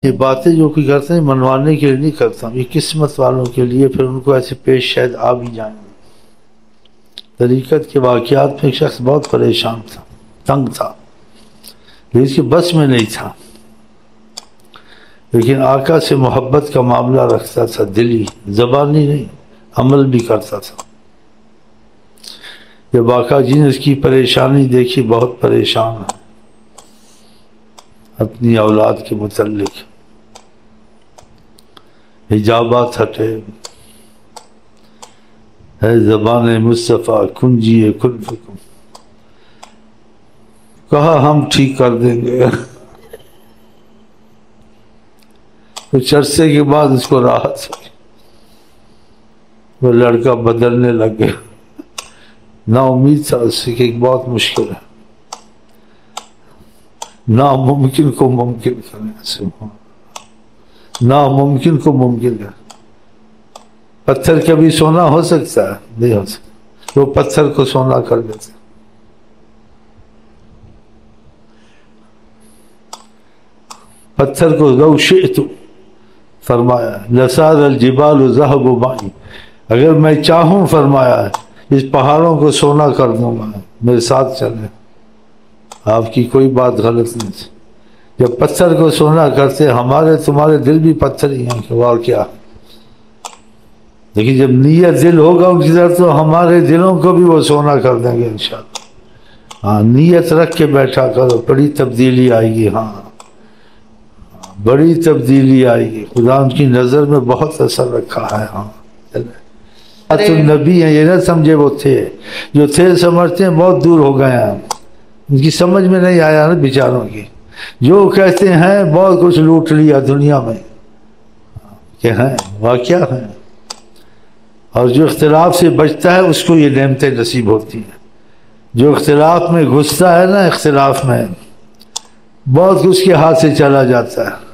یہ باتیں جو کوئی کرتے ہیں منوانے کے لیے نہیں کرتا ہوں، یہ قسمت والوں کے لیے، پھر ان کو ایسے پیش شاید آ بھی جائیں گے۔ طریقت کے واقعات میں ایک شخص بہت پریشان تھا، تنگ تھا، لیکن اس کے بس میں نہیں تھا، لیکن آقا سے محبت کا معاملہ رکھتا تھا، دلی زبانی نہیں، عمل بھی کرتا تھا۔ جب آقا جی نے اس کی پریشانی دیکھی، بہت پریشان ہے اپنی اولاد کے متعلق، حجابات ہٹے، ہے زبان مصطفیٰ کنجیے کن فکم، کہا ہم ٹھیک کر دیں گے۔ کچھ عرصے کے بعد اس کو راحت ہوئی، وہ لڑکا بدلنے لگ گیا، نا امید تھا اس سے کہ بہت مشکل ہے، ناممکن کو ممکن کرنے، ناممکن کو ممکن کرنے۔ پتھر کبھی سونا ہو سکتا ہے؟ نہیں ہو سکتا، وہ پتھر کو سونا کر دیتے۔ پتھر کو لو شئت فرمایا لصار الجبال ذهب معي، اگر میں چاہوں فرمایا اس پہاڑوں کو سونا کر دوں گا، میرے ساتھ چلیں۔ آپ کی کوئی بات غلط نہیں تھی، جب پتھر کو سونا کرتے، ہمارے تمہارے دل بھی پتھر ہی ہیں کہ اور کیا، لیکن جب نیت دل ہوگا ان کی طرف تو ہمارے دلوں کو بھی وہ سونا کر دیں گے انشاءاللہ۔ ہاں نیت رکھ کے بیٹھا کرو، بڑی تبدیلی آئے گی، ہاں بڑی تبدیلی آئے گی، خدا ان کی نظر میں بہت اثر رکھا ہے۔ ہاں تم نبی ہیں، یہ نہ سمجھے وہ تھے، جو تھے سمجھتے ہیں بہت دور ہو گئے ہیں، ان کی سمجھ میں نہیں آیا نا بیچاروں کی، جو کہتے ہیں بہت کچھ لوٹ لیا دنیا میں، کہ ہیں واقعہ ہیں، اور جو اختلاف سے بچتا ہے اس کو یہ نعمتیں نصیب ہوتی ہیں، جو اختلاف میں گھستا ہے نا، اختلاف میں بہت کچھ کے ہاتھ سے چلا جاتا ہے۔